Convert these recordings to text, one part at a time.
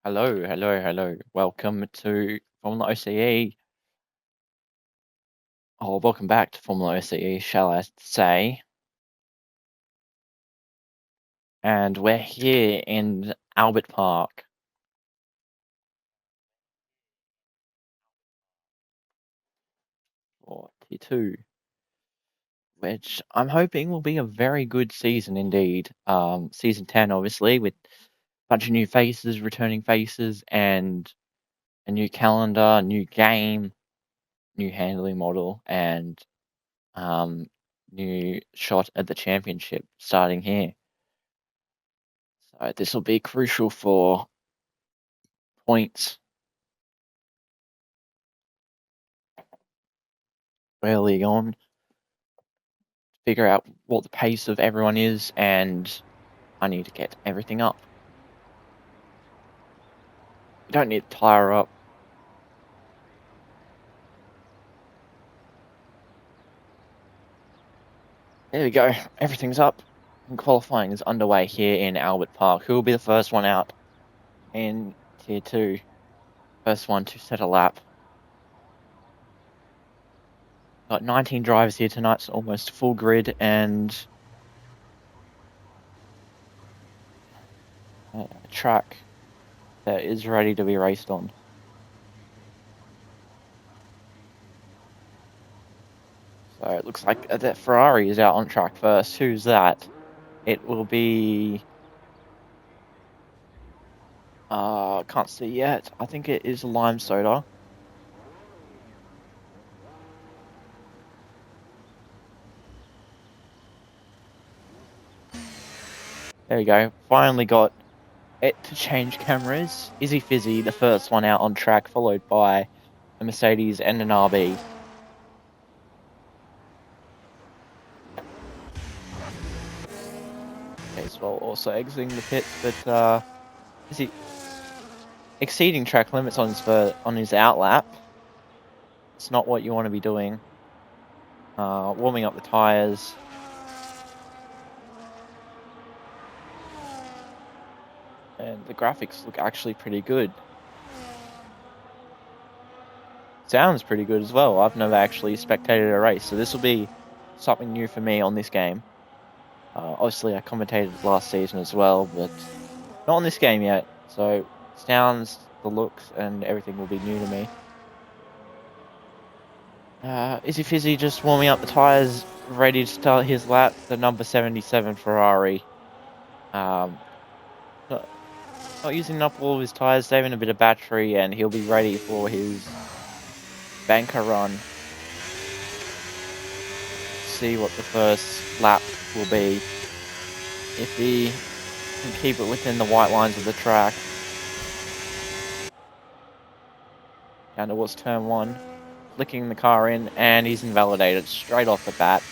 Hello, hello, hello. Welcome to Formula OCE, or welcome back to Formula OCE, shall I say. And we're here in Albert Park. 42, which I'm hoping will be a very good season indeed. Season 10, obviously, with a bunch of new faces, returning faces, and a new calendar, a new game, new handling model, and new shot at the championship starting here. So this will be crucial for points early on, figure out what the pace of everyone is, and I need to get everything up. You don't need to tire up. There we go, everything's up. And qualifying is underway here in Albert Park. Who will be the first one out in Tier 2? First one to set a lap. Got 19 drivers here tonight, so almost full grid, and a track that is ready to be raced on. So it looks like that Ferrari is out on track first. Who's that? It will be... can't see yet. I think it is lime soda. There we go. Finally got it to change cameras. Izzy Fizzy, the first one out on track, followed by a Mercedes and an RB. As well, also exiting the pits, but is he exceeding track limits on his outlap? It's not what you want to be doing. Warming up the tires. And the graphics look actually pretty good. Sounds pretty good as well. I've never actually spectated a race, so this will be something new for me on this game. Obviously, I commentated last season as well, but not on this game yet. So, sounds, the looks, and everything will be new to me. Izzy Fizzy just warming up the tyres, ready to start his lap. The number 77 Ferrari. Not using up all of his tyres, saving a bit of battery, and he'll be ready for his banker run. See what the first lap will be. If he can keep it within the white lines of the track. Down towards turn 1. Flicking the car in, and he's invalidated straight off the bat.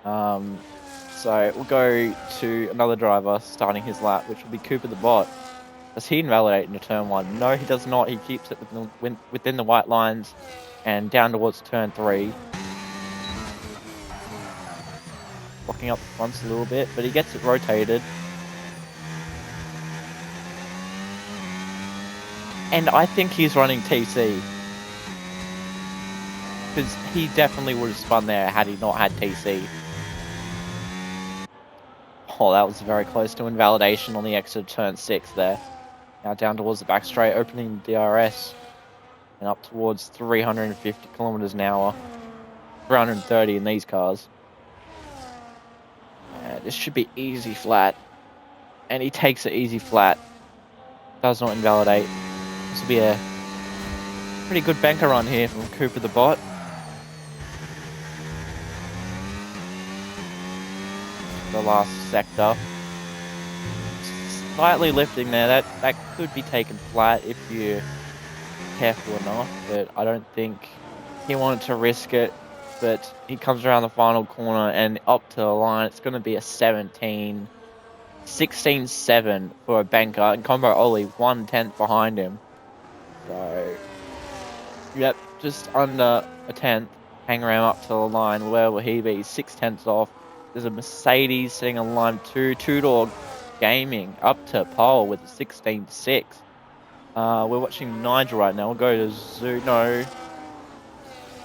So we'll go to another driver starting his lap, which will be Cooper the Bot. Does he invalidate into turn 1? No, he does not. He keeps it within the white lines and down towards turn 3. Blocking up the fronts a little bit, but he gets it rotated. And I think he's running TC. Because he definitely would have spun there had he not had TC. Oh, that was very close to invalidation on the exit of turn 6 there. Now down towards the back straight, opening DRS. And up towards 350 kilometers an hour. 330 in these cars. This should be easy flat. And he takes it easy flat. Does not invalidate. This will be a pretty good banker run here from Cooper the Bot. The last sector. Slightly lifting there. That could be taken flat if you're careful enough, but I don't think he wanted to risk it. But he comes around the final corner and up to the line. It's going to be a 16-7 for a banker, and Combo Oli 1/10 behind him. So, yep, just under a 10th. Hang around up to the line. Where will he be? 6/10 off. There's a Mercedes sitting on line 2. Two-door Gaming up to pole with a 16-6. We're watching Nigel right now. We'll go to Zoo. No.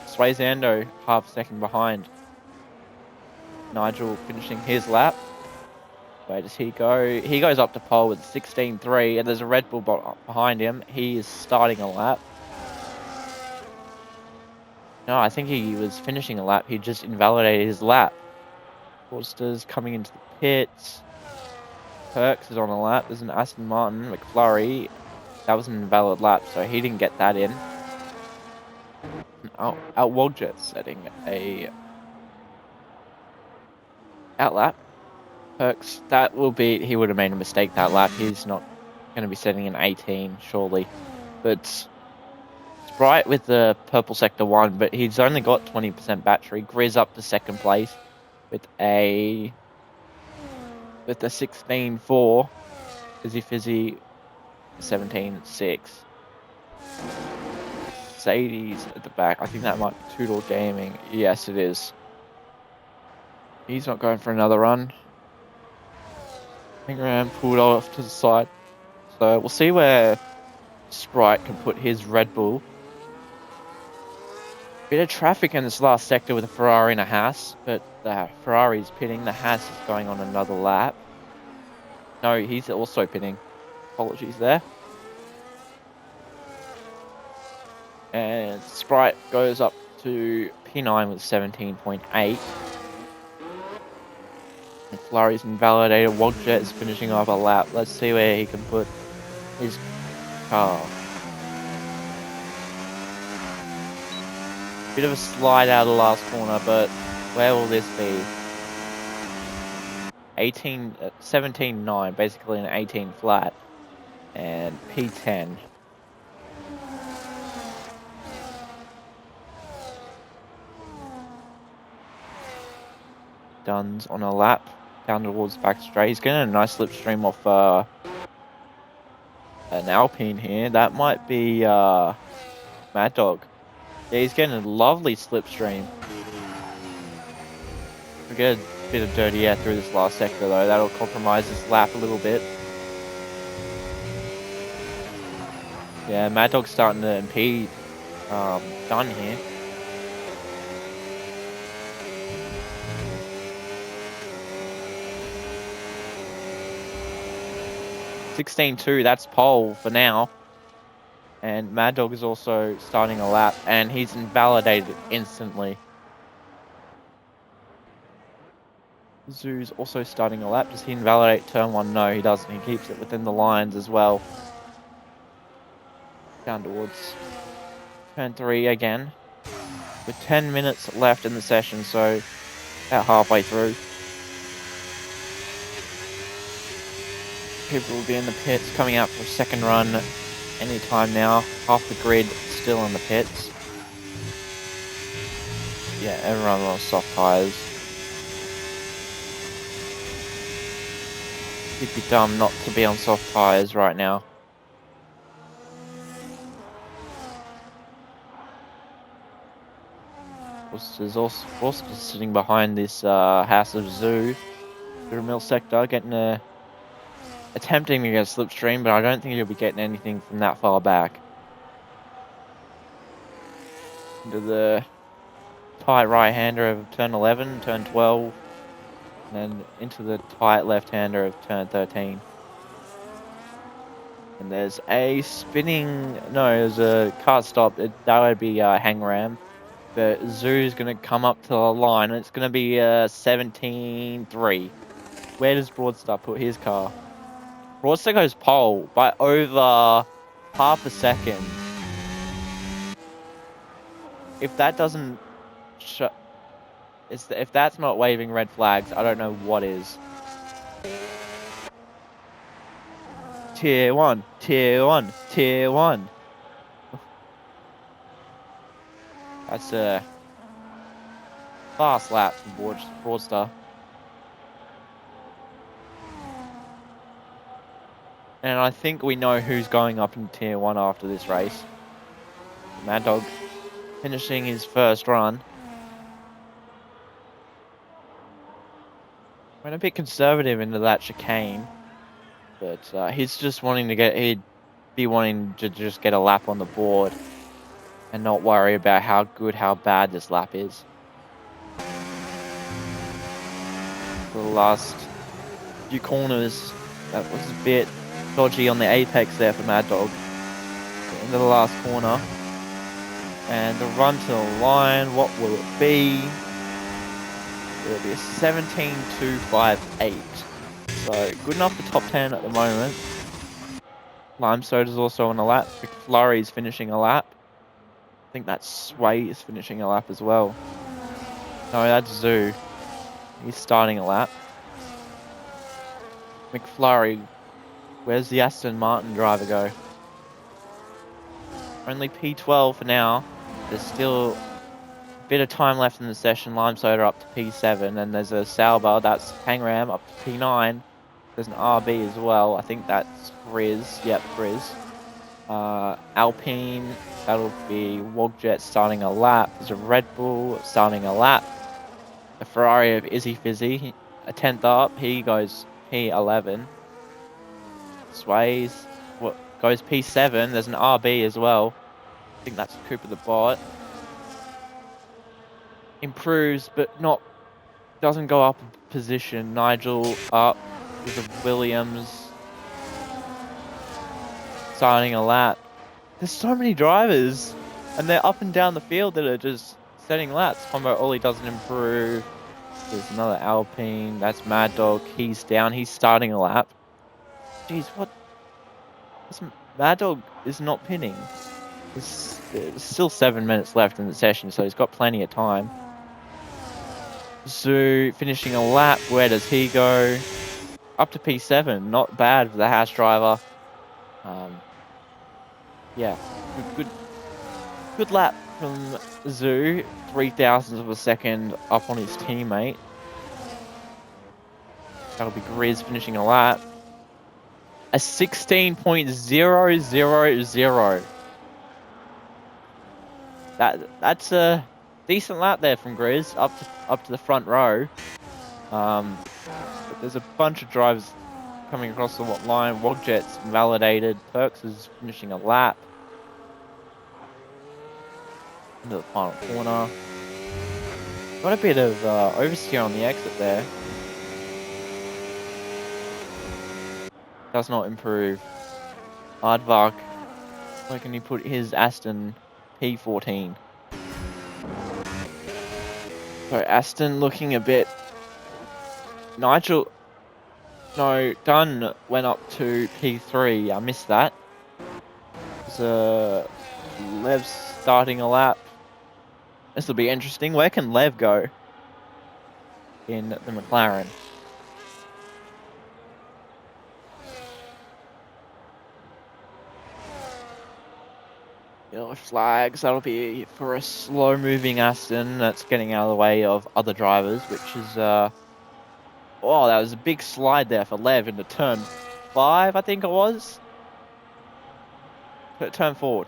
Swayzando, half second behind. Nigel finishing his lap. Where does he go? He goes up to pole with 16.3, and there's a Red Bull behind him. He is starting a lap. No, I think he was finishing a lap. He just invalidated his lap. Forster's coming into the pits. Perks is on a lap. There's an Aston Martin. McFlurry. That was an invalid lap, so he didn't get that in. Oh, our Waldjet setting a out lap. Perks, that will be... He would have made a mistake that lap. He's not going to be setting an 18, surely. But Sprite with the purple sector 1, but he's only got 20% battery. Grizz up to second place with a 16.4. Fizzy 17.6. Sadie's at the back. I think that might be Two Door Gaming. Yes, it is. He's not going for another run. Ingram pulled off to the side. So we'll see where Sprite can put his Red Bull. Bit of traffic in this last sector with a Ferrari and a Haas, but the Ferrari's pitting. The Haas is going on another lap. No, he's also pitting. Apologies there. And Sprite goes up to P9 with 17.8. McFlurry's invalidated. Waldjet is finishing off a lap. Let's see where he can put his car. Bit of a slide out of the last corner, but where will this be? 17.9, basically an 18 flat. And P10. Dunn's on a lap down towards back straight. He's getting a nice slipstream off an Alpine here. That might be Mad Dog. Yeah, he's getting a lovely slipstream. We get a bit of dirty air through this last sector though. That'll compromise this lap a little bit. Yeah, Mad Dog's starting to impede Dunn here. (16.2), that's pole for now. And Mad Dog is also starting a lap, and he's invalidated instantly. Zoo's also starting a lap. Does he invalidate turn 1? No, he doesn't. He keeps it within the lines as well. Down towards turn 3 again. With 10 minutes left in the session, so about halfway through. People will be in the pits, coming out for a second run anytime now. Half the grid still in the pits. Yeah, everyone on soft tyres. You'd be dumb not to be on soft tyres right now. Forster's also sitting behind this House of Zoo. Through mill sector, attempting to get a slipstream, but I don't think he'll be getting anything from that far back. Into the tight right-hander of turn 11, turn 12, and then into the tight left-hander of turn 13. And there's a there's a car stop. That would be Hang Ram. But Zoo's going to come up to the line, and it's going to be 17.3. Where does Broadstar put his car? Broadstar goes pole by over half a second. If that doesn't if that's not waving red flags, I don't know what is. Tier 1, Tier 1, Tier 1. That's a fast lap from Broadstar. And I think we know who's going up in Tier 1 after this race. Mad Dog finishing his first run. Went a bit conservative into that chicane. But he's just wanting to get... He be wanting to just get a lap on the board and not worry about how good, how bad this lap is. The last few corners, that was a bit dodgy on the apex there for Mad Dog. Into the last corner. And the run to the line, what will it be? It'll be a 17.258. So good enough for top 10 at the moment. Lime Soda's also on a lap. McFlurry's finishing a lap. I think that Sway is finishing a lap as well. No, that's Zoo. He's starting a lap. McFlurry, where's the Aston Martin driver go? Only P12 for now. There's still a bit of time left in the session. Lime Soda up to P7, and there's a Sauber, that's Pangram, up to P9. There's an RB as well. I think that's Grizz. Yep, Grizz. Alpine, that'll be Wogjet starting a lap. There's a Red Bull starting a lap. A Ferrari of Izzy Fizzy, a 10th up. He goes P11. Sways, what goes P7. There's an RB as well. I think that's Cooper the Bot. Improves, but doesn't go up a position. Nigel up with the Williams starting a lap. There's so many drivers, and they're up and down the field that are just setting laps. Combo Ollie doesn't improve. There's another Alpine. That's Mad Dog. He's down. He's starting a lap. Jeez, what? Mad Dog is not pinning. There's still 7 minutes left in the session, so he's got plenty of time. Zoo finishing a lap. Where does he go? Up to P7. Not bad for the house driver. Yeah, good lap from Zoo. 0.003 of a second up on his teammate. That'll be Grizz finishing a lap. A 16.000. That's a decent lap there from Grizz up to the front row. But there's a bunch of drivers coming across the line. Wogjet's validated. Perks is finishing a lap. Into the final corner. Got a bit of oversteer on the exit there. Does not improve. Aardvark, where can he put his Aston P14? So Aston looking a bit. Nigel, no, Dunn went up to P3. I missed that. So Lev's starting a lap. This will be interesting. Where can Lev go in the McLaren? Yellow flags. That'll be for a slow-moving Aston that's getting out of the way of other drivers, which is oh, that was a big slide there for Lev into turn 5, I think it was. Turn 4.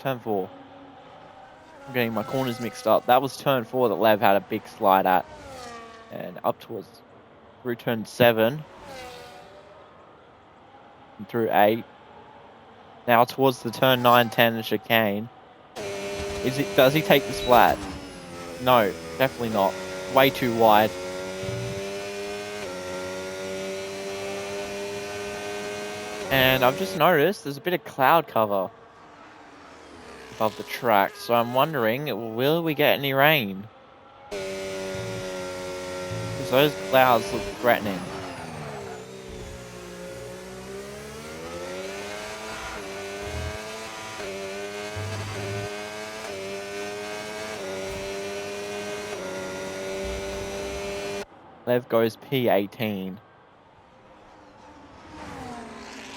I'm getting my corners mixed up. That was turn 4 that Lev had a big slide at. And up towards through turn 7. And through 8. Now towards the turn 9, 10 chicane. Does he take this flat? No, definitely not. Way too wide. And I've just noticed there's a bit of cloud cover above the track, so I'm wondering, will we get any rain? Because those clouds look threatening. Lev goes P18.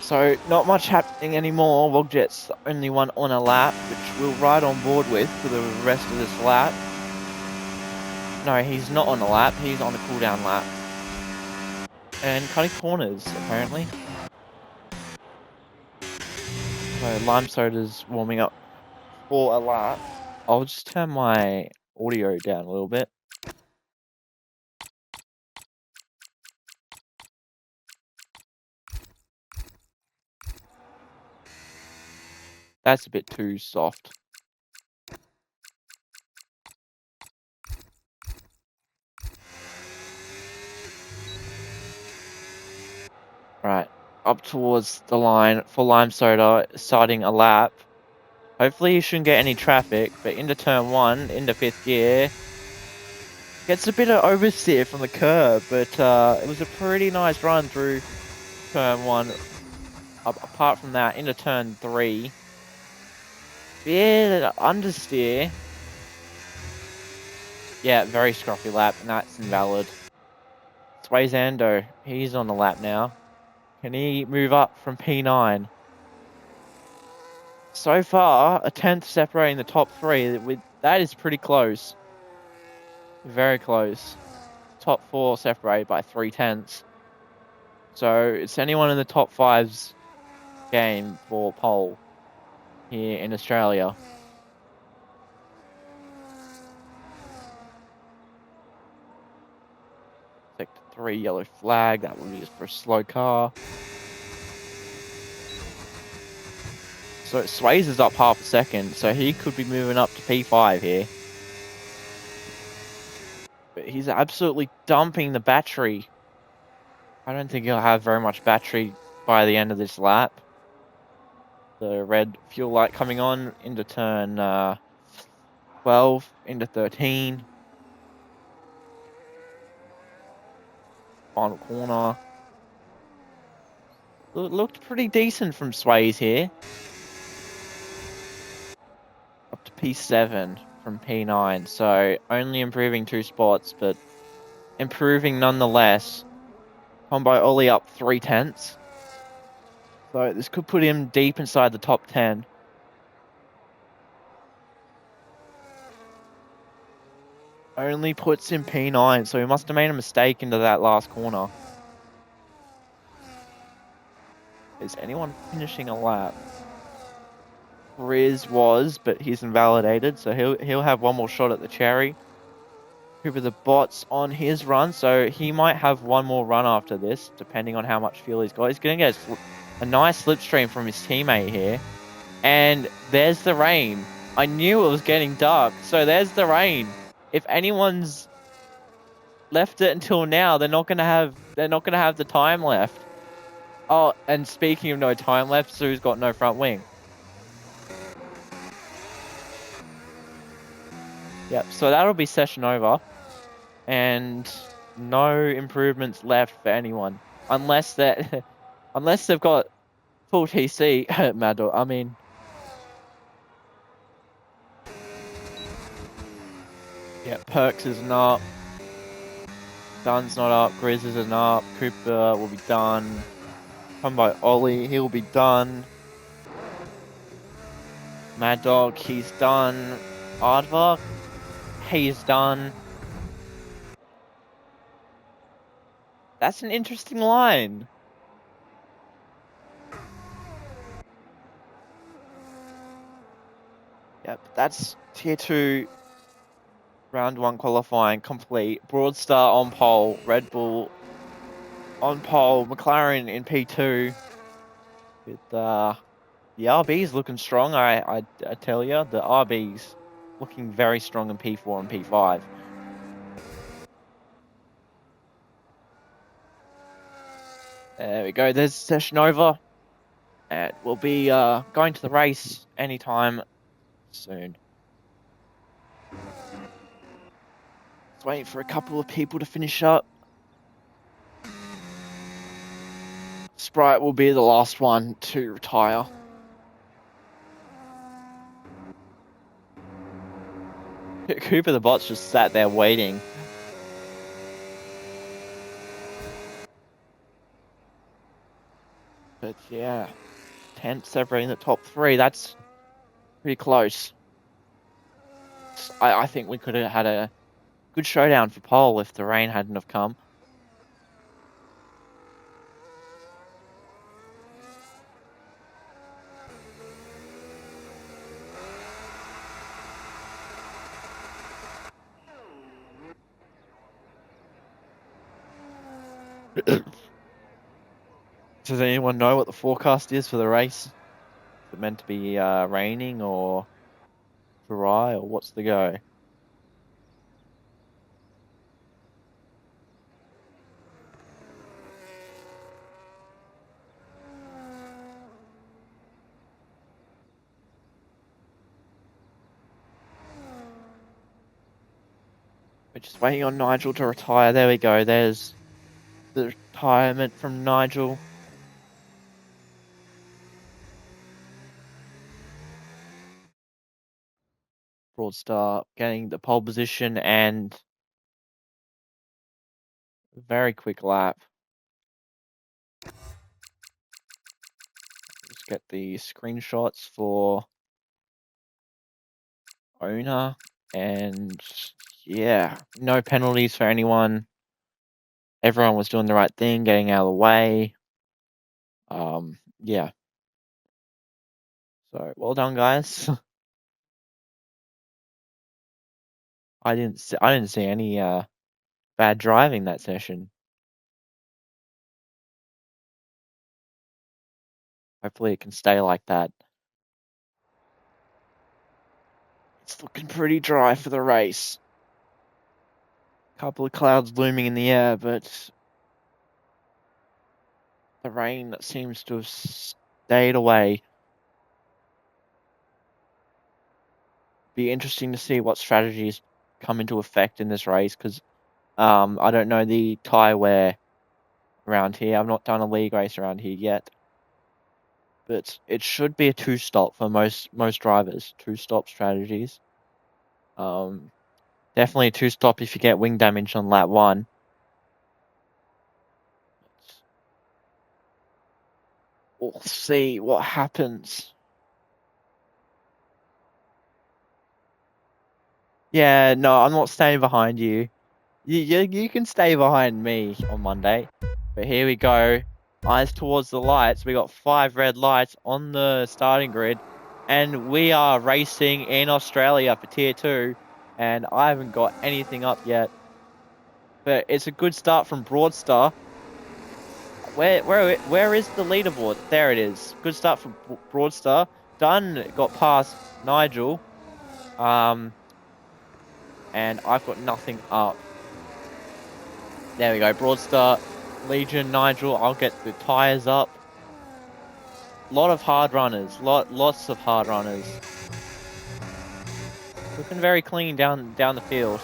So, not much happening anymore. Wogjet's the only one on a lap, which we'll ride on board with for the rest of this lap. No, he's not on a lap. He's on a cooldown lap. And cutting corners, apparently. So, Lime Soda's warming up for a lap. I'll just turn my audio down a little bit. That's a bit too soft. Right, up towards the line for Lime Soda, starting a lap. Hopefully he shouldn't get any traffic, but into turn 1, into 5th gear. Gets a bit of oversteer from the curb, but it was a pretty nice run through turn 1. Apart from that, into turn 3. Yeah, understeer. Yeah, very scruffy lap, and that's invalid. Swayzando, he's on the lap now. Can he move up from P9? So far, a 10th separating the top 3. That is pretty close. Very close. Top 4 separated by 3/10. So it's anyone in the top 5's game for pole here in Australia. Sector 3 yellow flag. That would be just for a slow car. So Sways is up half a second, so he could be moving up to P5 here. But he's absolutely dumping the battery. I don't think he'll have very much battery by the end of this lap. The red fuel light coming on into turn 12, into 13. Final corner. Looked pretty decent from Sways here. Up to P7 from P9, so only improving 2 spots, but improving nonetheless. Combo Ollie up 3/10. So this could put him deep inside the top 10. Only puts him P9, so he must have made a mistake into that last corner. Is anyone finishing a lap? Riz was, but he's invalidated, so he'll have one more shot at the cherry. Cooper the bot's on his run, so he might have one more run after this, depending on how much fuel he's got. He's going to get a nice slipstream from his teammate here. And there's the rain. I knew it was getting dark, so there's the rain. If anyone's left it until now, they're not gonna have the time left. Oh, and speaking of no time left, Sue's got no front wing. Yep, so that'll be session over. And no improvements left for anyone. Unless they've got full TC, Mad Dog. I mean, yeah, Perks isn't up. Dun's not up. Grizz isn't up. Cooper will be done. Come by Ollie, he'll be done. Mad Dog, he's done. Aardvark, he's done. That's an interesting line. Yep, that's tier 2, round 1 qualifying complete. Broadstar on pole, Red Bull on pole, McLaren in P2. With the RB's looking strong, I tell you. The RB's looking very strong in P4 and P5. There we go, there's session over. And we'll be going to the race anytime soon. Just waiting for a couple of people to finish up. Sprite will be the last one to retire. Cooper the bot's just sat there waiting. But yeah, 10th separating the top 3. That's pretty close. I think we could have had a good showdown for pole if the rain hadn't have come. Does anyone know what the forecast is for the race? it meant to be raining or dry, or what's the go? We're just waiting on Nigel to retire. There we go. There's the retirement from Nigel. Broadstar getting the pole position and a very quick lap. Let's get the screenshots for owner, and yeah, no penalties for anyone. Everyone was doing the right thing, getting out of the way. Yeah. So well done, guys. I didn't see any bad driving that session. Hopefully it can stay like that. It's looking pretty dry for the race. Couple of clouds looming in the air, but the rain seems to have stayed away. Be interesting to see what strategies come into effect in this race, because I don't know the tyre wear around here. I've not done a league race around here yet, but it should be a two-stop for most drivers. Two-stop strategies. Definitely a two-stop if you get wing damage on lap 1. We'll see what happens. Yeah, no, I'm not staying behind you. You can stay behind me on Monday. But here we go. Eyes towards the lights. We got 5 red lights on the starting grid. And we are racing in Australia for Tier 2. And I haven't got anything up yet. But it's a good start from Broadstar. Where is the leaderboard? There it is. Good start from Broadstar. Dunn got past Nigel. And I've got nothing up. There we go. Broadstar, Legion, Nigel. I'll get the tyres up. Lot of hard runners. Lots of hard runners. Looking very clean down the field.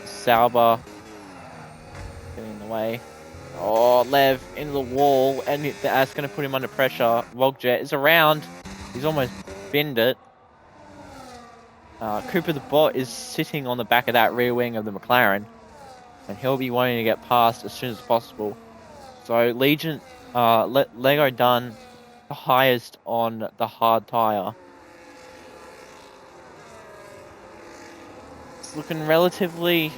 Sauber getting in the way. Oh, Lev into the wall, and that's going to put him under pressure. Wogjet is around. He's almost binned it. Cooper the Bot is sitting on the back of that rear wing of the McLaren, and he'll be wanting to get past as soon as possible. So Legion, Lego done the highest on the hard tyre. It's looking relatively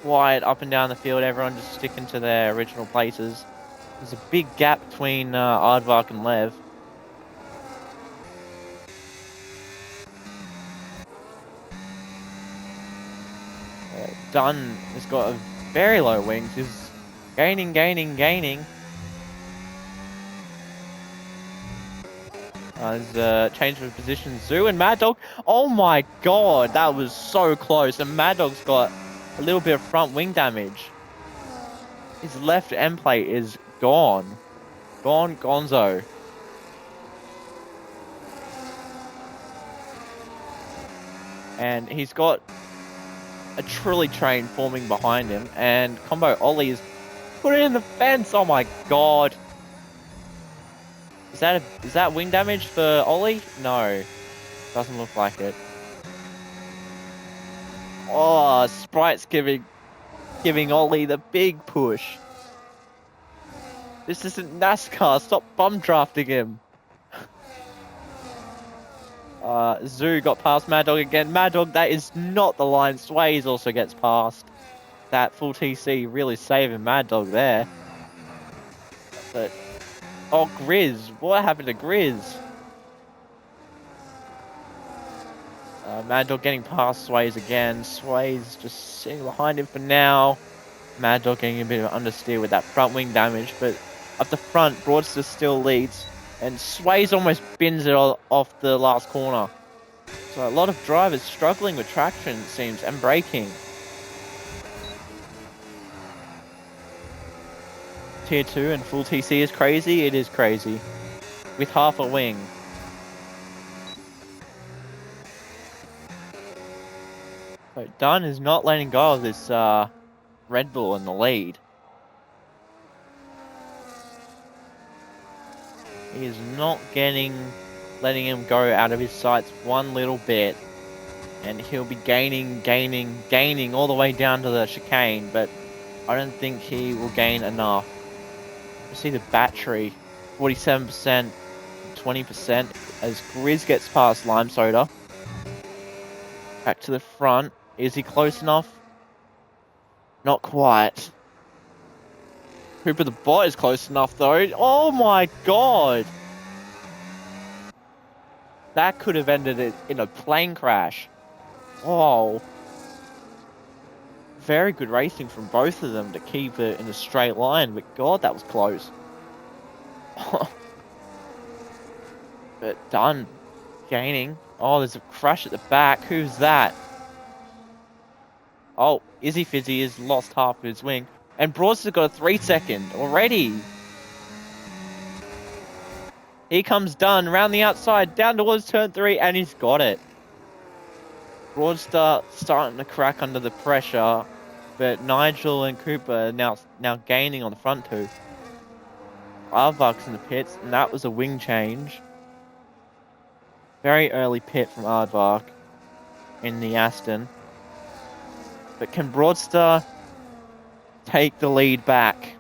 quiet up and down the field. Everyone just sticking to their original places. There's a big gap between Aardvark and Lev. Dunn has got a very low wings. He's gaining. There's a change of position. Zoo and Mad Dog. Oh my god, that was so close. And Mad Dog's got a little bit of front wing damage. His left end plate is gone. Gonzo. And he's got a Trilly train forming behind him. And Combo Ollie is put it in the fence. Oh my god. Is that wing damage for Ollie? No. Doesn't look like it. Oh, Sprite's giving Ollie the big push. This isn't NASCAR. Stop bum drafting him. Zoo got past Mad Dog again. Mad Dog, that is not the line. Sways also gets past. That full TC really saving Mad Dog there. But oh, Grizz. What happened to Grizz? Mad Dog getting past Sways again. Sways just sitting behind him for now. Mad Dog getting a bit of understeer with that front wing damage, but Up the front, Broadster still leads, and Sway's almost bins it off the last corner. So a lot of drivers struggling with traction, it seems, and braking. Tier 2 and full TC is crazy. It is crazy. With half a wing. So Dunn is not letting go of this Red Bull in the lead. He is not letting him go out of his sights one little bit. And he'll be gaining all the way down to the chicane, but I don't think he will gain enough. You see the battery, 47%, 20% as Grizz gets past Lime Soda. Back to the front. Is he close enough? Not quite. Cooper the Bot is close enough though. Oh my god! That could have ended it in a plane crash. Oh. Very good racing from both of them to keep it in a straight line, but god, that was close. But Dunn gaining. Oh, there's a crash at the back. Who's that? Oh, Izzy Fizzy has lost half of his wing. And Broadster's got a 3-second already. Here comes Dunn round the outside, down towards turn 3, and he's got it. Broadster starting to crack under the pressure, but Nigel and Cooper are now gaining on the front two. Aardvark's in the pits, and that was a wing change. Very early pit from Aardvark in the Aston. But can Broadster take the lead back?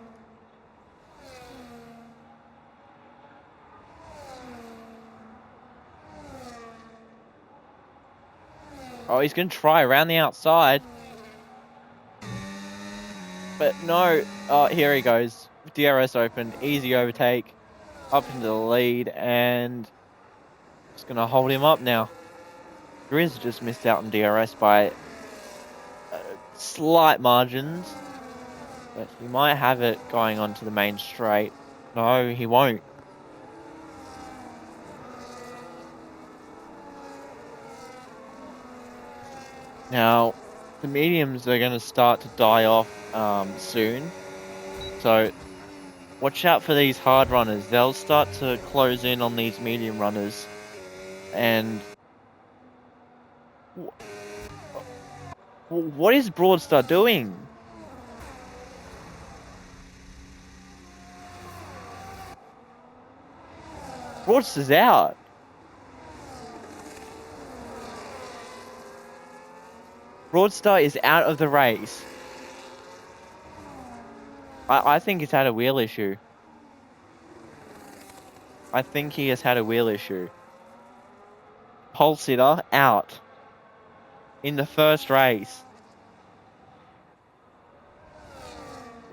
Oh, he's going to try around the outside. But no. Oh, here he goes. DRS open. Easy overtake. Up into the lead. And just going to hold him up now. Grizz just missed out on DRS by slight margins. But he might have it going on to the main straight. No, he won't. Now, the mediums are going to start to die off soon. So, watch out for these hard runners. They'll start to close in on these medium runners. And what is Broadstar doing? Broadstar's out. Broadstar is out of the race. I think he's had a wheel issue. I think he has had a wheel issue. Pole sitter out. In the first race.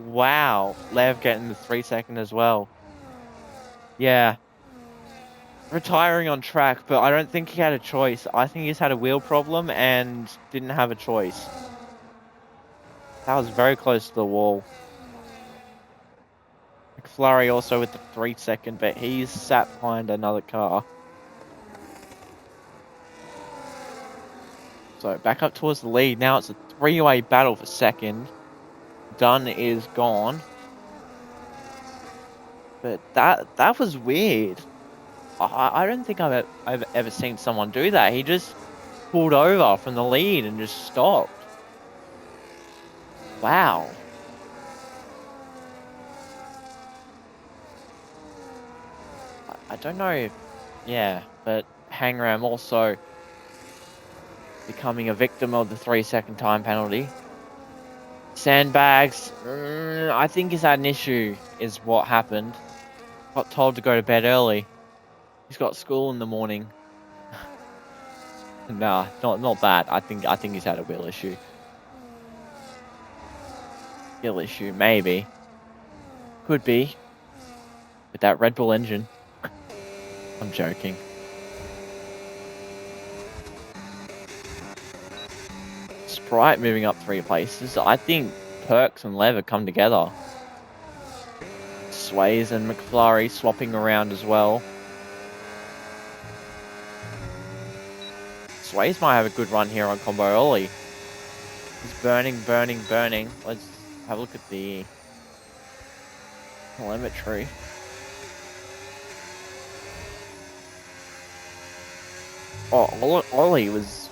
Wow. Lev getting the 3-second as well. Yeah. Retiring on track, but I don't think he had a choice. I think he's had a wheel problem and didn't have a choice. That was very close to the wall. McFlurry also with the 3-second, but he's sat behind another car. So back up towards the lead. Now it's a 3-way battle for second. Dunn is gone. But that was weird. I don't think I've ever seen someone do that. He just pulled over from the lead and just stopped. Wow. I don't know if... Yeah, but Hangram also becoming a victim of the 3-second time penalty. Sandbags, I think he's had an issue, is what happened. Got told to go to bed early. He's got school in the morning. Nah, not that. I think he's had a wheel issue. Wheel issue, maybe. Could be. With that Red Bull engine. I'm joking. Sprite moving up 3 places. I think Perks and Lev have come together. Sways and McFlurry swapping around as well. Sways might have a good run here on Combo Ollie. He's burning. Let's have a look at the telemetry. Oh, Ollie was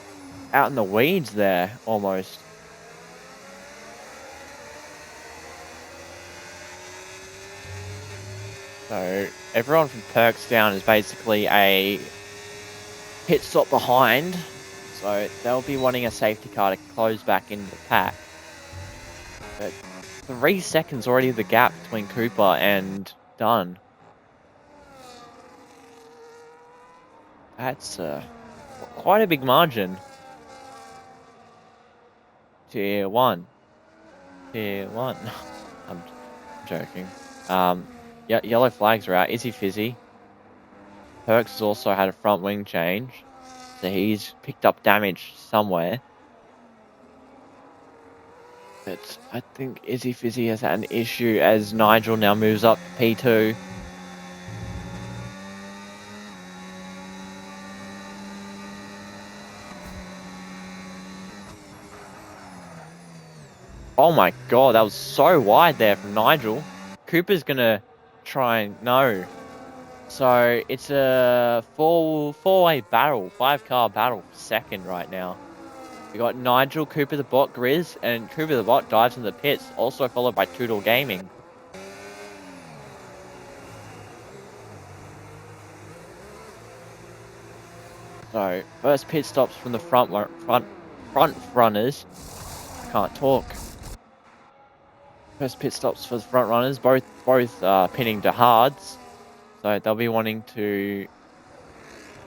out in the weeds there, almost. So, everyone from Perksdown is basically a pit stop behind. So, they'll be wanting a safety car to close back into the pack. But 3 seconds already the gap between Cooper and Dunn. That's quite a big margin. Tier 1. I'm joking. Yellow flags are out. Izzy Fizzy. Perks has also had a front wing change. So he's picked up damage somewhere. But I think Izzy Fizzy has had an issue as Nigel now moves up to P2. Oh my god, that was so wide there from Nigel. Cooper's gonna try and no. So it's a four-way battle, 5-car battle for second right now. We got Nigel, Cooper the Bot, Grizz, and Cooper the Bot dives in the pits, also followed by Toodle Gaming. So first pit stops from the front runners. Can't talk. First pit stops for the front runners, both pinning to hards. So they'll be wanting to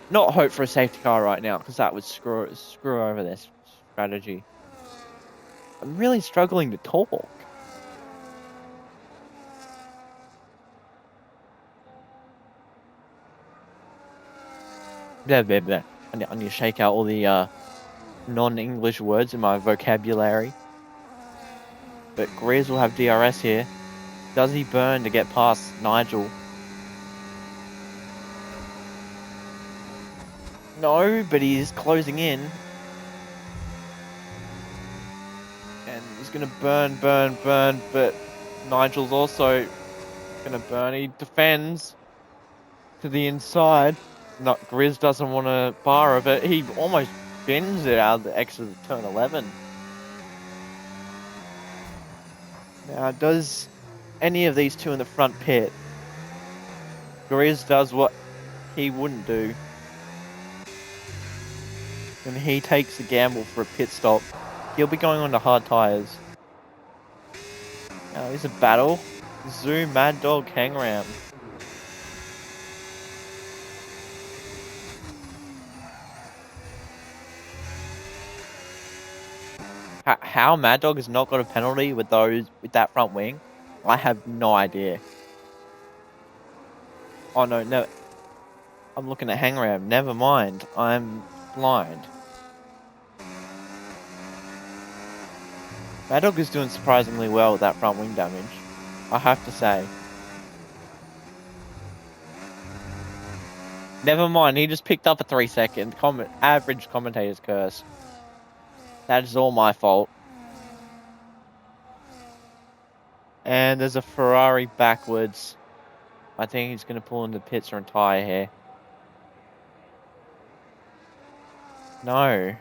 not hope for a safety car right now, because that would screw over their strategy. I'm really struggling to talk. I need to shake out all the non-English words in my vocabulary. But Grizz will have DRS here. Does he burn to get past Nigel? No, but he's closing in. And he's going to burn, but Nigel's also going to burn. He defends to the inside. Grizz doesn't want to bar of it. He almost bends it out of the exit of turn 11. Now, does any of these two in the front pit? Grizz does what he wouldn't do. And he takes the gamble for a pit stop. He'll be going on to hard tyres. Now, here's a battle. Zoo, Mad Dog, Hangram. How Mad Dog has not got a penalty with that front wing, I have no idea. Oh no. I'm looking at Hangram. Never mind. I'm blind. Mad Dog is doing surprisingly well with that front wing damage, I have to say. Never mind, he just picked up a 3-second average commentator's curse. That is all my fault. And there's a Ferrari backwards. I think he's going to pull into pits or retire here. No.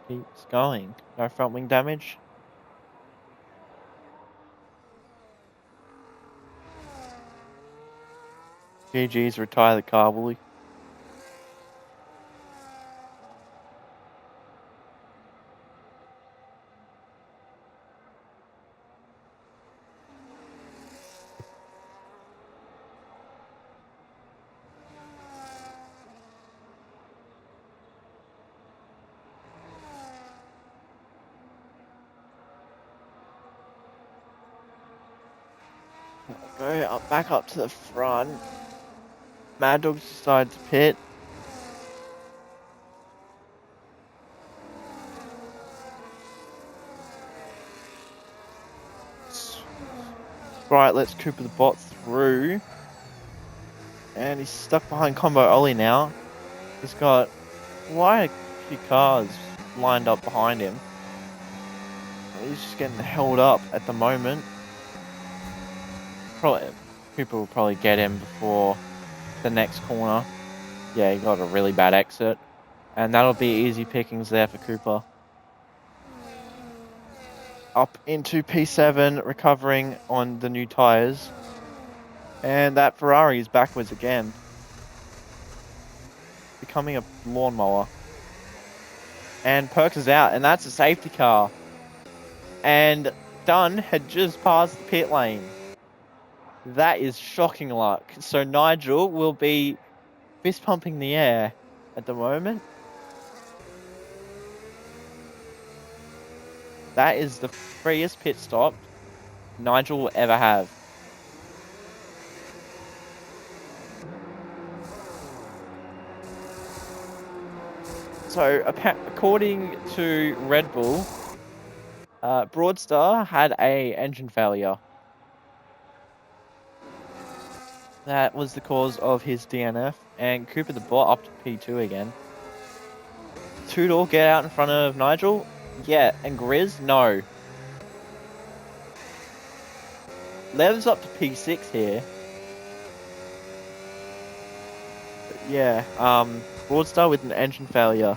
Keeps going. No front wing damage. GG's, retire the car, will he? Go back up to the front. Mad Dog decides to pit. Right, let's Cooper the bot through. And he's stuck behind Combo Ollie now. He's got quite a few cars lined up behind him. He's just getting held up at the moment. Probably Cooper will probably get him before the next corner. Yeah, he got a really bad exit. And that'll be easy pickings there for Cooper. Up into P7, recovering on the new tyres. And that Ferrari is backwards again. Becoming a lawnmower. And Perks is out, and that's a safety car. And Dunn had just passed the pit lane. That is shocking luck. So Nigel will be fist pumping the air at the moment. That is the freest pit stop Nigel will ever have. So according to Red Bull, Broadstar had a engine failure. That was the cause of his DNF, and Cooper the bot up to P2 again. Toodle get out in front of Nigel? Yeah, and Grizz? No. Lev's up to P6 here. But yeah, Broadstar with an engine failure.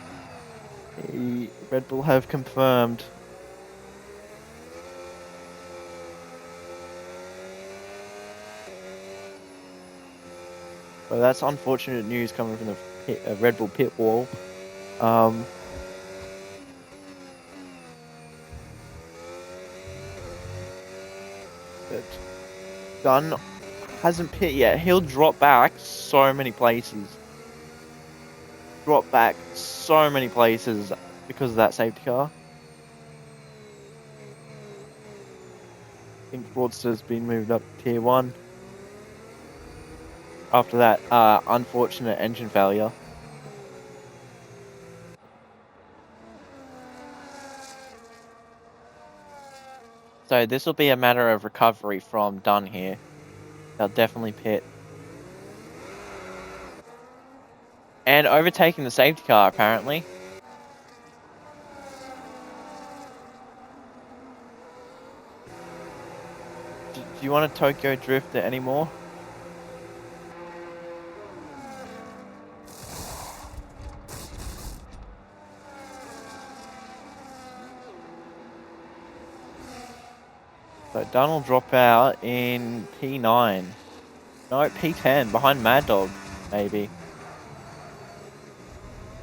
Red Bull have confirmed. So that's unfortunate news coming from the Red Bull pit wall. But Dunn hasn't pit yet. He'll drop back so many places. Because of that safety car. I think Broadster's been moved up to tier 1. After that unfortunate engine failure. So this will be a matter of recovery from Dunn here. They'll definitely pit. And overtaking the safety car, apparently. Do you want to Tokyo Drift it anymore? So Dunn will drop out in P9. No, P10, behind Mad Dog, maybe.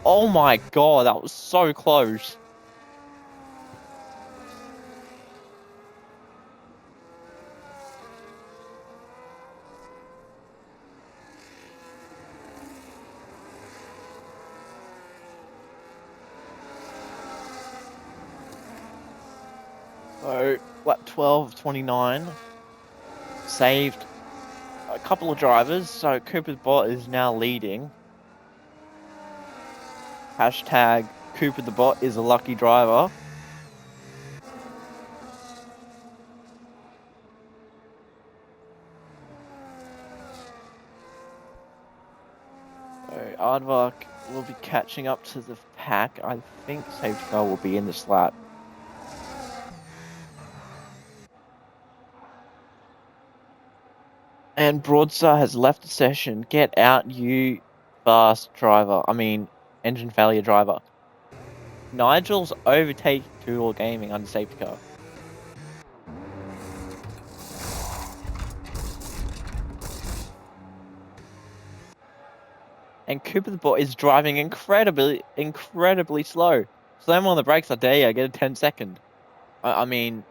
Oh my god, that was so close. So, lap 12:29. Saved a couple of drivers, so Cooper's bot is now leading. Hashtag Cooper the bot is a lucky driver. So Aardvark will be catching up to the pack. I think safety car will be in this lap. And Broadstar has left the session. Get out, you fast driver. I mean, engine failure driver. Nigel's overtaking Tool Gaming under safety car. And Cooper the bot is driving incredibly slow. Slam on the brakes, I dare you, get a 10-second. I mean,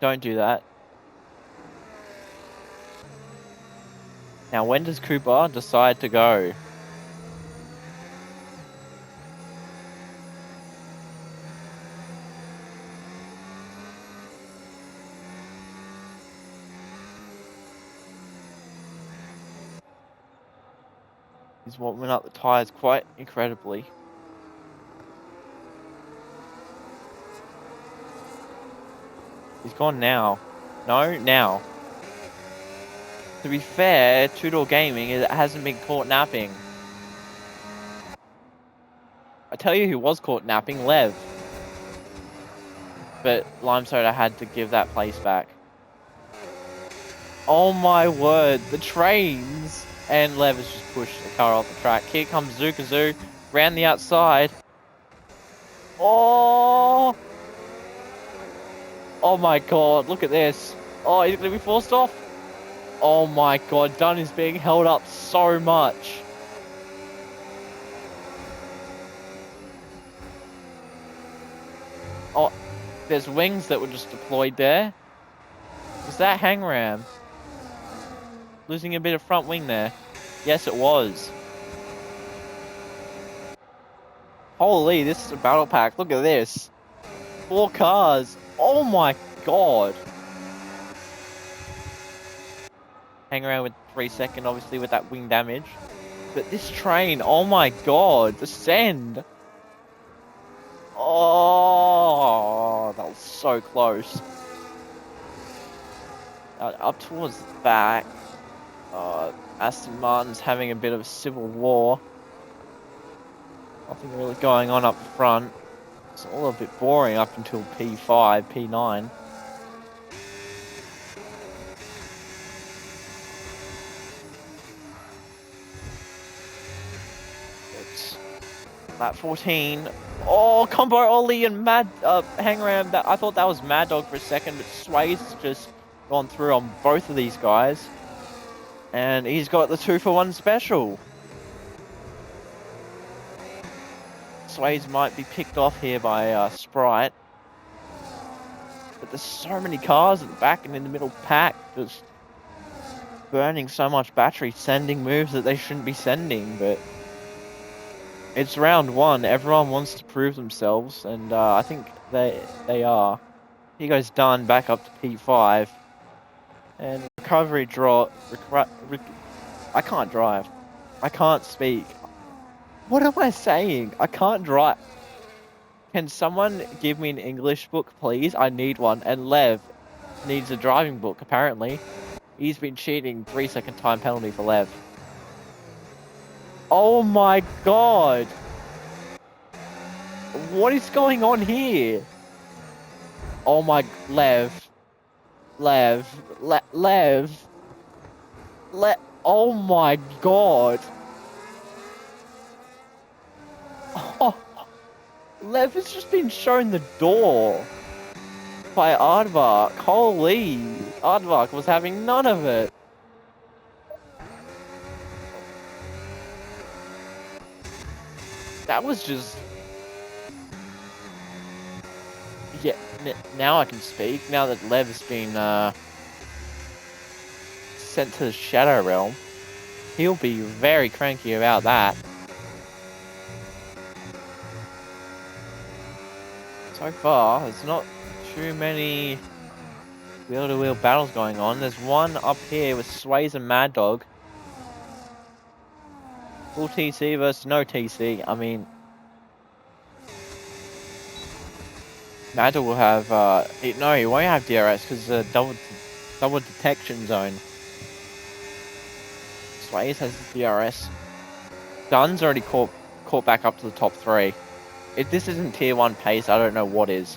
don't do that. Now, when does Cooper decide to go? He's warming up the tyres quite incredibly. He's gone now. No, now. To be fair, Two Door Gaming hasn't been caught napping. I tell you who was caught napping, Lev. But Lime Soda had to give that place back. Oh my word, the trains! And Lev has just pushed the car off the track. Here comes Zookazoo, round the outside. Oh! Oh my god, look at this. Oh, he's gonna be forced off. Oh my god, Dunn is being held up so much. Oh, there's wings that were just deployed there. Was that hang ram? Losing a bit of front wing there. Yes, it was. Holy, this is a battle pack. Look at this. 4 cars. Oh my god. Hang around with 3 second, obviously, with that wing damage. But this train, oh my god. Descend. Oh, that was so close. Up towards the back. Aston Martin's having a bit of a civil war. Nothing really going on up front. It's all a bit boring up until P5, P9. It's lap 14. Oh, combo Ollie and Mad Hangram. That I thought that was Mad Dog for a second, but Sway's just gone through on both of these guys. And he's got the 2-for-1 special. Sways might be picked off here by Sprite. But there's so many cars at the back and in the middle pack, just burning so much battery, sending moves that they shouldn't be sending. But it's round 1. Everyone wants to prove themselves, and I think they are. He goes done back up to P5. And recovery draw. I can't drive. I can't speak. What am I saying? I can't drive. Can someone give me an English book, please? I need one. And Lev needs a driving book, apparently. He's been cheating. 3-second time penalty for Lev. Oh my god. What is going on here? Oh my... Lev. Oh my god. Oh, Lev has just been shown the door by Aardvark. Holy, Aardvark was having none of it. That was just... Yeah, now I can speak. Now that Lev has been sent to the Shadow Realm, he'll be very cranky about that. So far, there's not too many wheel-to-wheel battles going on. There's one up here with Sways and Mad Dog. Full TC versus no TC. I mean, Mad Dog will have... no, he won't have DRS because double detection zone. Sways has the DRS. Dunn's already caught back up to the top 3. If this isn't tier 1 pace, I don't know what is.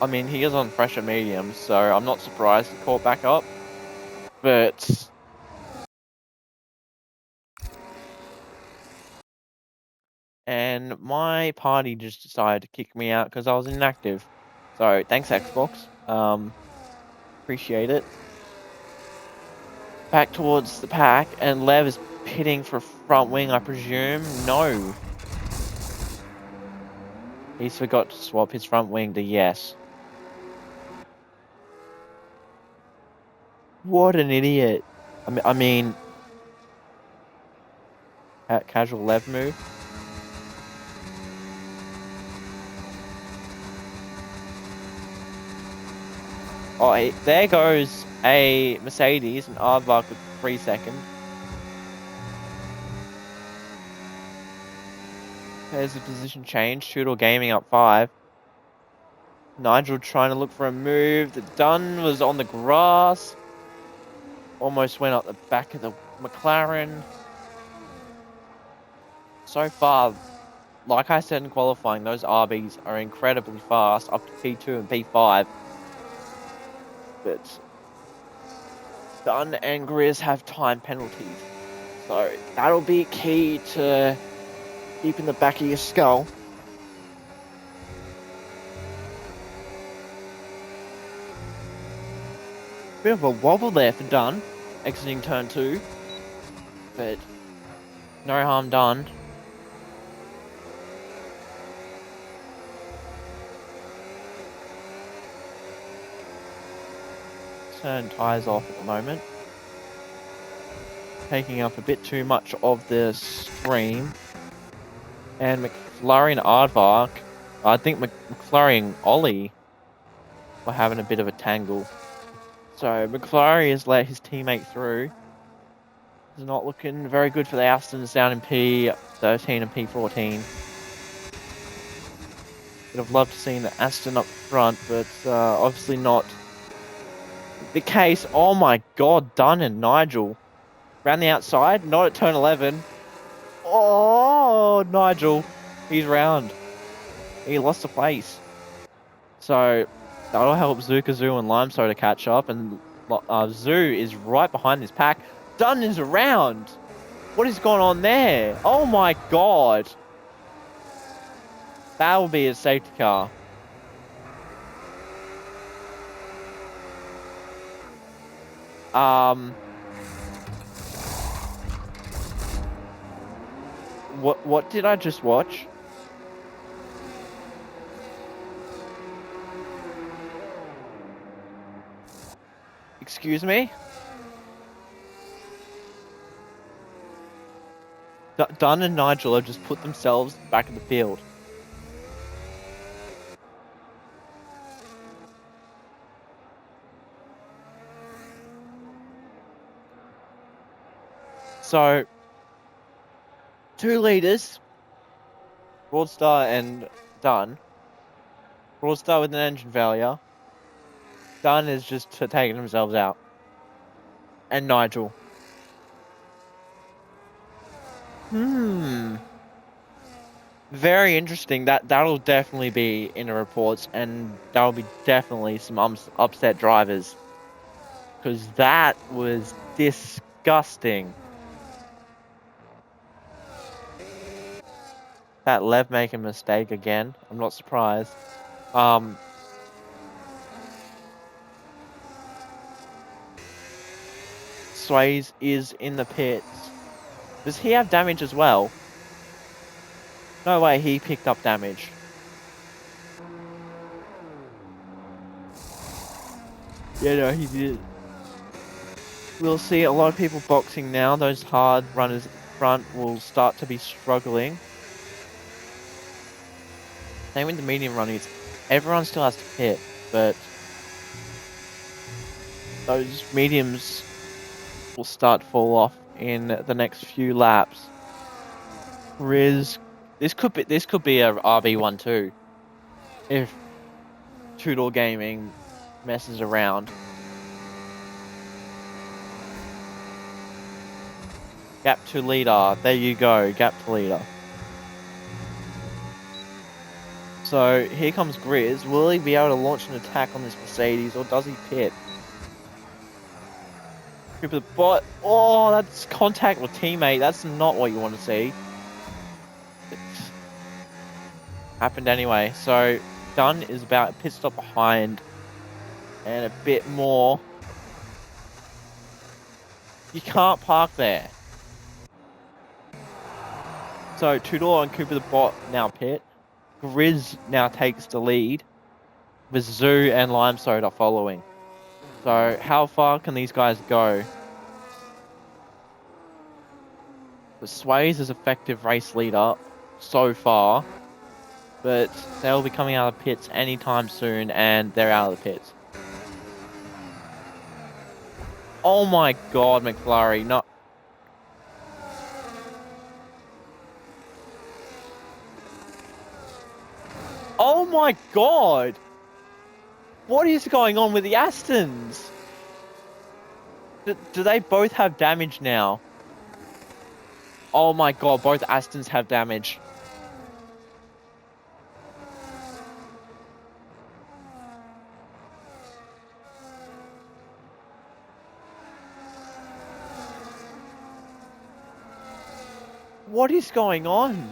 I mean, he is on fresher medium, so I'm not surprised he caught back up. But... And my party just decided to kick me out because I was inactive. So, thanks Xbox. Appreciate it. Back towards the pack, and Lev is pitting for front wing, I presume. No. He's forgot to swap his front wing to yes. What an idiot. I mean... Casual Lev move. Oh, there goes a Mercedes and Aardvark with 3 seconds. There's a position change. Tudor Gaming up 5. Nigel trying to look for a move. The Dunn was on the grass. Almost went up the back of the McLaren. So far, like I said in qualifying, those RBs are incredibly fast, up to P2 and P5. But Dunn and Grizz have time penalties. So that'll be key to keep in the back of your skull. Bit of a wobble there for Dunn, exiting turn 2. But no harm done. Turn tyres off at the moment. Taking up a bit too much of the stream. And McFlurry and Aardvark, I think McFlurry and Ollie were having a bit of a tangle. So McFlurry has let his teammate through. It's not looking very good for the Astons down in P13 and P14. Would have loved to see the Aston up front, but obviously not the case. Oh my god, Dunn and Nigel. Around the outside, not at turn 11. Oh, Nigel. He's round. He lost the place. So that'll help Zoo and Limestone to catch up, and Zoo is right behind this pack. Dunn is around. What is going on there? Oh my god. That will be a safety car. What did I just watch? Excuse me? Dunn and Nigel have just put themselves back in the field. So, 2 leaders, Broadstar and Dunn. Broadstar with an engine failure. Dunn is just taking themselves out. And Nigel. Very interesting. That'll definitely be in the reports, and that'll be definitely some upset drivers. Because that was disgusting. That Lev making a mistake again. I'm not surprised. Sways is in the pits. Does he have damage as well? No way, he picked up damage. Yeah, no, he did. We'll see a lot of people boxing now. Those hard runners at the front will start to be struggling. Same with the medium runners. Everyone still has to pit, but those mediums will start to fall off in the next few laps. Riz, this could be a RB1 too, if Tudor Gaming messes around. Gap to leader. There you go. Gap to leader. So here comes Grizz. Will he be able to launch an attack on this Mercedes, or does he pit? Cooper the bot. Oh, that's contact with teammate. That's not what you want to see. It happened anyway. So Dunn is about a pit stop behind, and a bit more. You can't park there. So Tudor and Cooper the bot now pit. Grizz now takes the lead, with Zoo and Limesoda following. So how far can these guys go? The Sways is effective race leader so far, but they'll be coming out of pits anytime soon, and they're out of the pits. Oh my god, McFlurry, no. my god! What is going on with the Astons? Do they both have damage now? Oh my god, both Astons have damage. What is going on?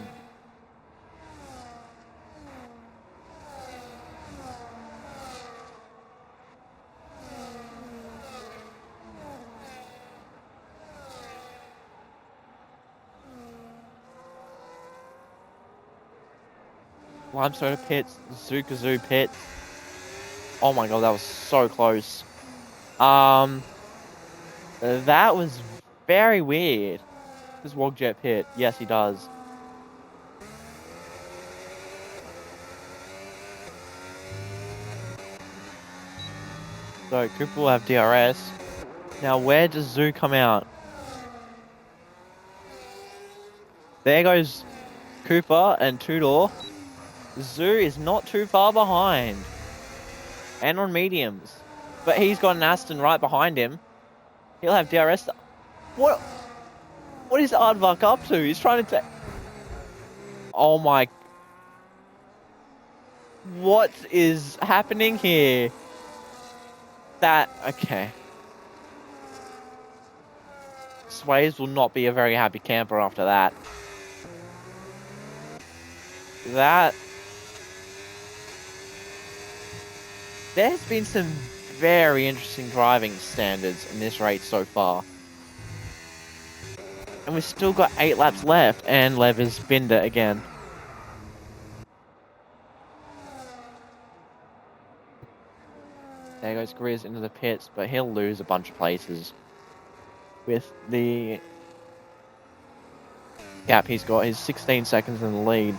Lime Soda pits, Zoo pits. Oh my god, that was so close. That was very weird. Does Wogjet pit? Yes, he does. So Cooper will have DRS. Now, where does Zoo come out? There goes Cooper and Tudor. Zoo is not too far behind. And on mediums. But he's got an Aston right behind him. He'll have DRS. What is Aardvark up to? He's trying to Oh my... What is happening here? Okay. Sways will not be a very happy camper after that. There's been some very interesting driving standards in this race so far. And we've still got 8 laps left, and Lev has binned it again. There goes Grizz into the pits, but he'll lose a bunch of places with the gap he's got. He's 16 seconds in the lead.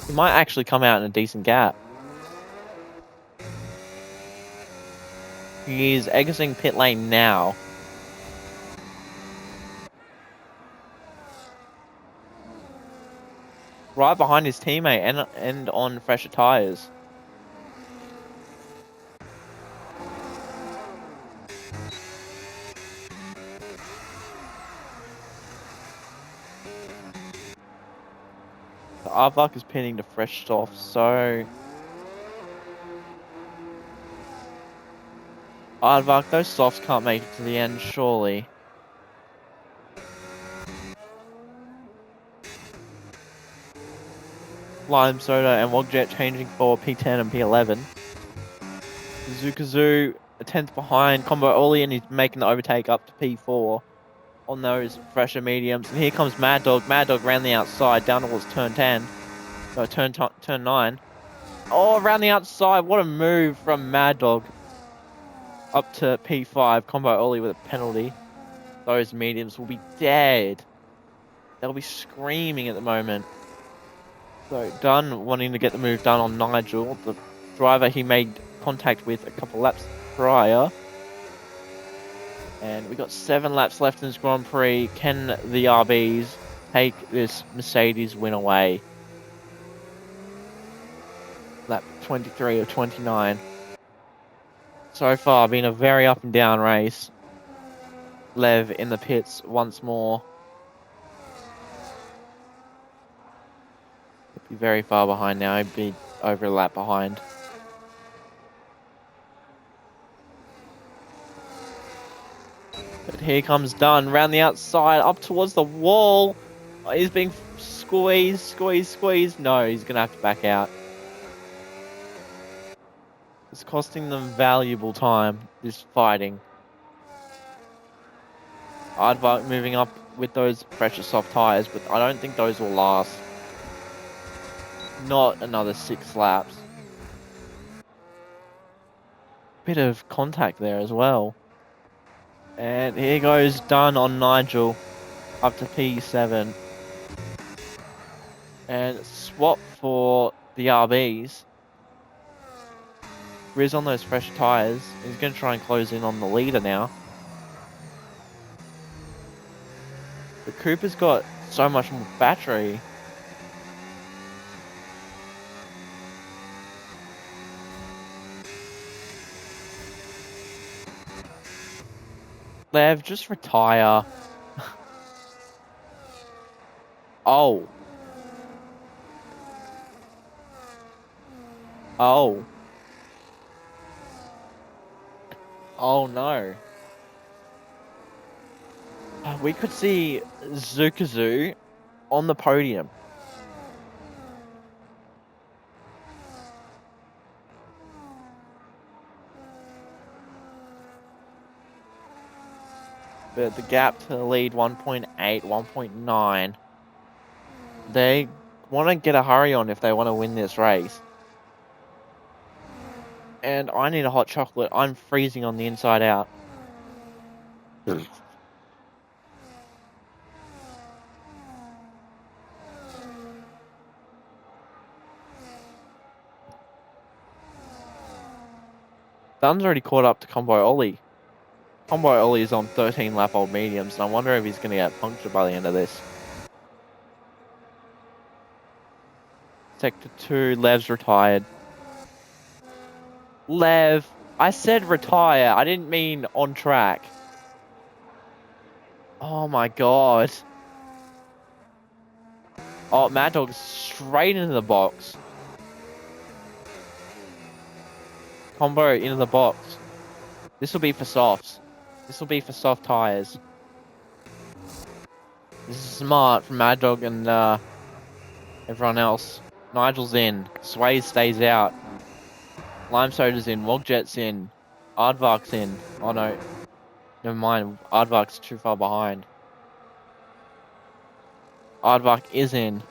He might actually come out in a decent gap. He's exiting pit lane now. Right behind his teammate and on fresher tyres. The Aardvark is pinning to fresh soft, so... Aardvark, those softs can't make it to the end, surely. Lime Soda and Wogjet changing for P10 and P11. Zukazoo, a 10th behind. Combo Oli, and he's making the overtake up to P4 on those fresher mediums. And here comes Mad Dog. Mad Dog around the outside, down towards turn 10. No, turn 9. Oh, around the outside. What a move from Mad Dog. Up to P5. Combo Oli with a penalty. Those mediums will be dead. They'll be screaming at the moment. So, Dunn wanting to get the move done on Nigel, the driver he made contact with a couple laps prior. And we got 7 laps left in this Grand Prix. Can the RBs take this Mercedes win away? Lap 23 of 29. So far, been a very up and down race. Lev in the pits once more. Be very far behind now. He'd be over a lap behind. But here comes Dunn round the outside, up towards the wall. Oh, he's being squeezed. No, he's going to have to back out. It's costing them valuable time, this fighting. Aardvark moving up with those pressure soft tyres, but I don't think those will last. Not another 6 laps. Bit of contact there as well. And here goes Dunn on Nigel. Up to P7. And swap for the RBs. Riz on those fresh tyres. He's going to try and close in on the leader now. But Cooper's got so much more battery. Lev, just retire. Oh. Oh. Oh no. We could see Zukazu on the podium. But the gap to the lead 1.8, 1.9. They want to get a hurry on if they want to win this race. And I need a hot chocolate. I'm freezing on the inside out. Dun's already caught up to Combo Ollie. Combo Ollie is on 13 lap old mediums, and I wonder if he's going to get punctured by the end of this. Sector 2, Lev's retired. Lev, I said retire. I didn't mean on track. Oh my god. Oh, Mad Dog straight into the box. Combo into the box. This will be for softs. This will be for soft tires. This is smart from Mad Dog and everyone else. Nigel's in. Sway stays out. Lime Soda's in. Wogjet's in. Aardvark's in. Oh no. Never mind. Aardvark's too far behind. Aardvark is in.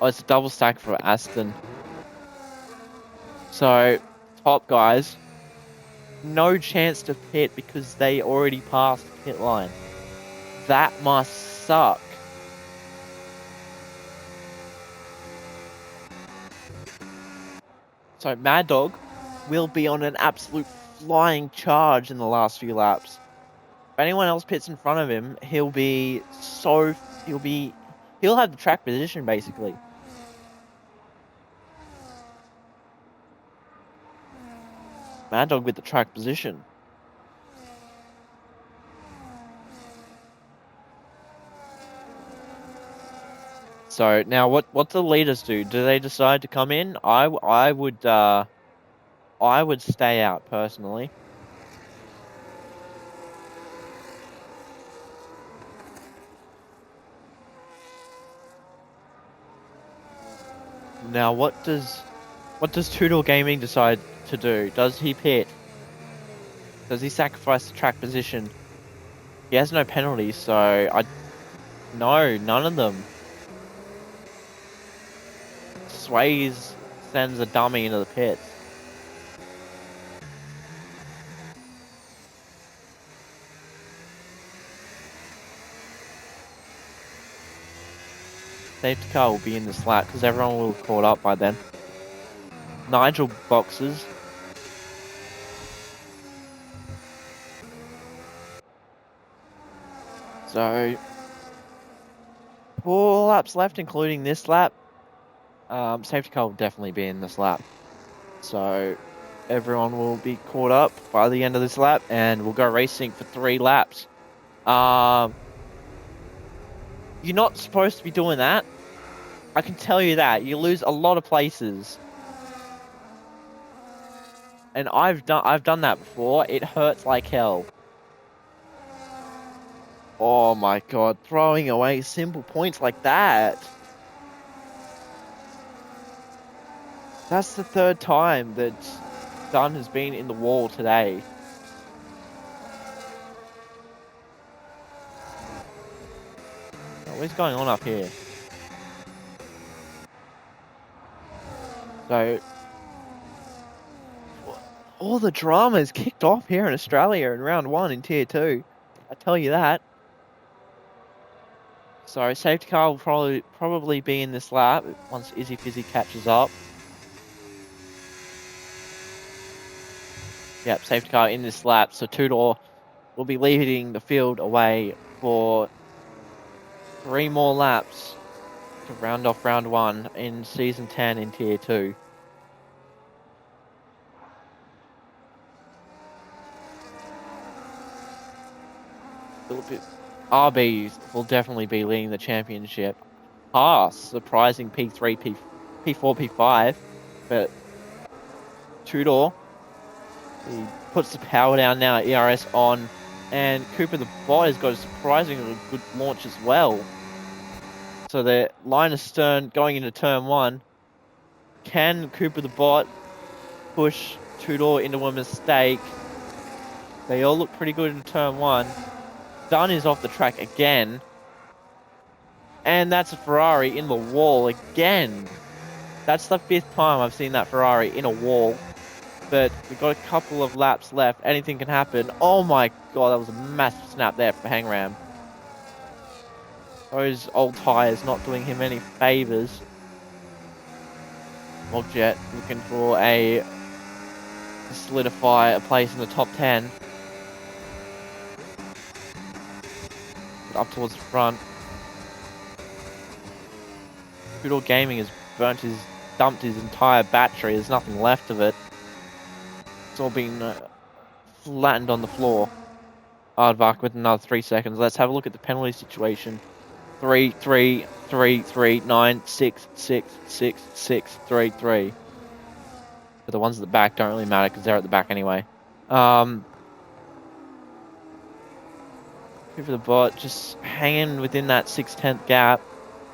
Oh, it's a double stack for Aston. So, top guys. No chance to pit because they already passed the pit line. That must suck. So Mad Dog will be on an absolute flying charge in the last few laps. If anyone else pits in front of him, he'll have the track position basically. Mad Dog with the track position. So now what do the leaders do? Do they decide to come in? I would stay out personally. Now what does Toodle Gaming decide to do? Does he pit? Does he sacrifice the track position? He has no penalties, so no, none of them. Sways sends a dummy into the pits. Safety car will be in this lap because everyone will have caught up by then. Nigel boxes. So 4 laps left, including this lap. Safety car will definitely be in this lap. So everyone will be caught up by the end of this lap, and we'll go racing for 3 laps. You're not supposed to be doing that. I can tell you that. You lose a lot of places. And I've done that before. It hurts like hell. Oh my god, throwing away simple points like that. That's the 3rd time that Dunn has been in the wall today. What's going on up here? So, all the drama is kicked off here in Australia in round 1 in Tier 2. I tell you that. So, safety car will probably be in this lap once Izzy Fizzy catches up. Yep, safety car in this lap. So, Tudor will be leading the field away for 3 more laps to round off round 1 in Season 10 in Tier 2. RB will definitely be leading the championship. Haas, surprising P3, P4, P5, but Tudor, he puts the power down now, ERS on, and Cooper the Bot has got a surprisingly good launch as well. So the Linus Stern going into turn 1. Can Cooper the Bot push Tudor into a mistake? They all look pretty good in turn 1. Dunn is off the track again. And that's a Ferrari in the wall again. That's the 5th time I've seen that Ferrari in a wall. But we've got a couple of laps left. Anything can happen. Oh my god, that was a massive snap there for Hangram. Those old tyres not doing him any favours. Mogjet looking for to solidify a place in the top 10. Up towards the front. Poodle Gaming has dumped his entire battery. There's nothing left of it. It's all been flattened on the floor. Aardvark with another 3 seconds. Let's have a look at the penalty situation. 3, 3, 3, 3, 9, 6, 6, 6, 6, 3, 3. But the ones at the back don't really matter because they're at the back anyway. Here for the Bot, just hanging within that 6/10 gap.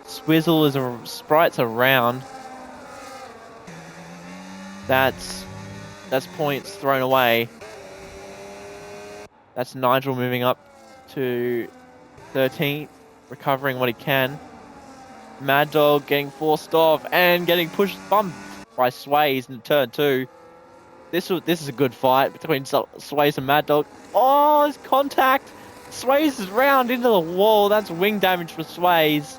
Swizzle is Sprite's around. That's points thrown away. That's Nigel moving up to 13th, recovering what he can. Mad Dog getting forced off and getting bumped by Sways in turn 2. This is a good fight between Sways and Mad Dog. Oh, it's contact! Sways is round into the wall. That's wing damage for Sways.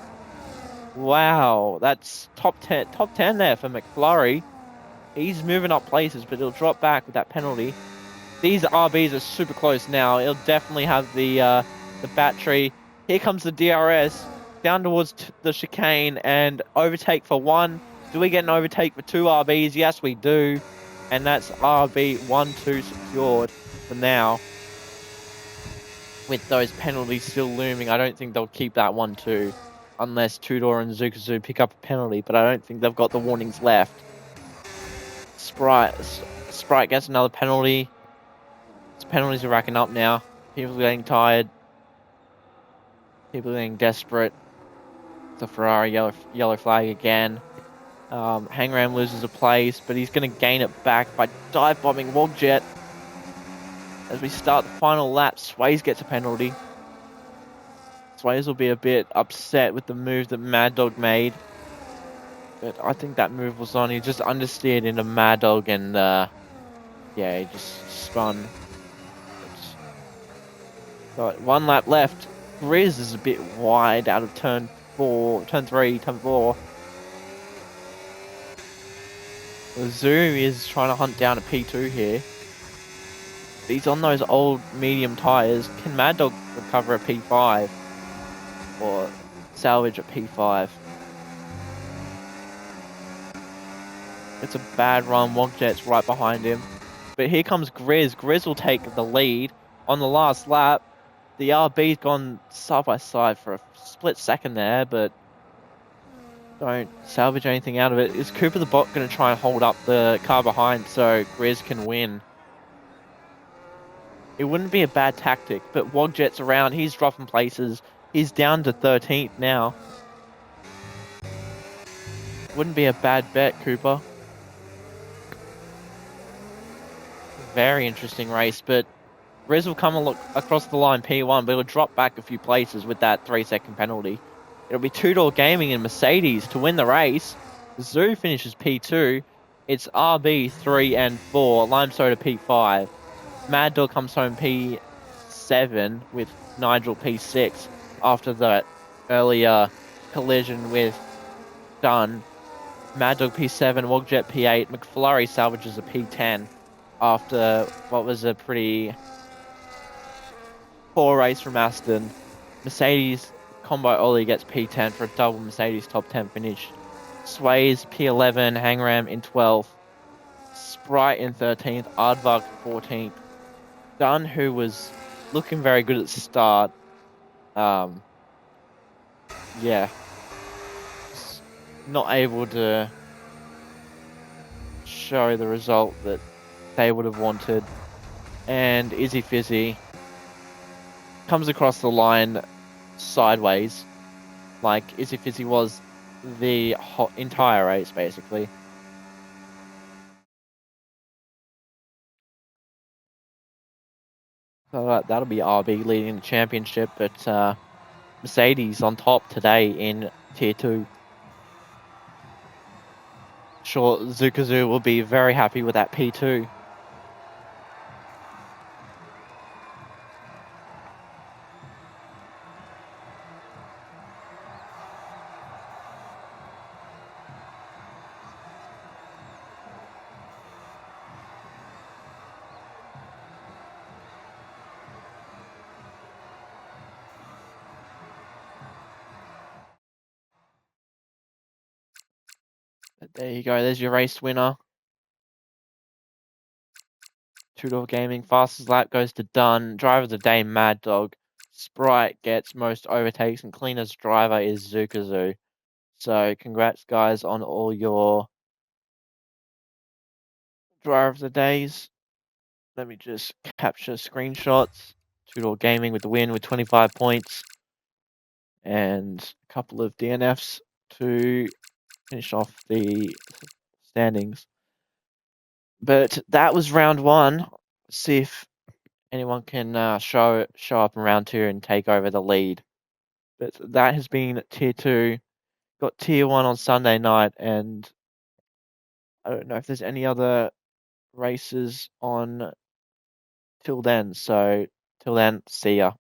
Wow, that's top 10 there for McFlurry. He's moving up places, but he'll drop back with that penalty. These RBs are super close now. He'll definitely have the battery. Here comes the DRS down towards the chicane and overtake for 1. Do we get an overtake for 2 RBs? Yes, we do. And that's RB 1-2 secured for now. With those penalties still looming, I don't think they'll keep that 1-2 unless Tudor and Zukazoo pick up a penalty, but I don't think they've got the warnings left. Sprite gets another penalty. His penalties are racking up now. People are getting tired. People are getting desperate. The Ferrari yellow flag again. Hangram loses a place, but he's going to gain it back by dive bombing Wogjet. As we start the final lap, Sways gets a penalty. Sways will be a bit upset with the move that Mad Dog made. But I think that move was on. He just understeered into Mad Dog and, yeah, he just spun. Got 1 lap left. Grizz is a bit wide out of turn 4, turn 3, turn 4. Zoom is trying to hunt down a P2 here. He's on those old medium tyres. Can Mad Dog recover a P5? Or salvage a P5? It's a bad run. Wogjet's right behind him. But here comes Grizz. Grizz will take the lead on the last lap. The RB's gone side by side for a split second there, but don't salvage anything out of it. Is Cooper the Bot going to try and hold up the car behind so Grizz can win? It wouldn't be a bad tactic, but Wogjet's around. He's dropping places. He's down to 13th now. Wouldn't be a bad bet, Cooper. Very interesting race, but Riz will come across the line P1, but he'll drop back a few places with that 3-second penalty. It'll be Two-Door Gaming and Mercedes to win the race. Zoo finishes P2. It's RB 3 and 4. Lime Soda P5. Mad Dog comes home P7 with Nigel P6 after that earlier collision with Dunn. Mad Dog P7, Wogjet P8, McFlurry salvages a P10 after what was a pretty poor race from Aston. Mercedes Combo Ollie gets P10 for a double Mercedes top 10 finish. Sways P11, Hangram in 12th. Sprite in 13th, Aardvark 14th. Dunn, who was looking very good at the start, yeah, not able to show the result that they would have wanted. And Izzy Fizzy comes across the line sideways, like Izzy Fizzy was the entire race, basically. So that'll be RB leading the championship, but Mercedes on top today in Tier 2. Sure, Zukazu will be very happy with that P2. There you go. There's your race winner. Two-door gaming. Fastest lap goes to Dunn. Driver of the day, Mad Dog. Sprite gets most overtakes, and cleanest driver is Zukazu. So congrats, guys, on all your driver of the days. Let me just capture screenshots. Two-door gaming with the win with 25 points. And a couple of DNFs to finish off the standings. But that was round one. Let's see if anyone can show up in round two and take over the lead. But that has been tier two. Got tier one on Sunday night, and I don't know if there's any other races on till then. So till then, see ya.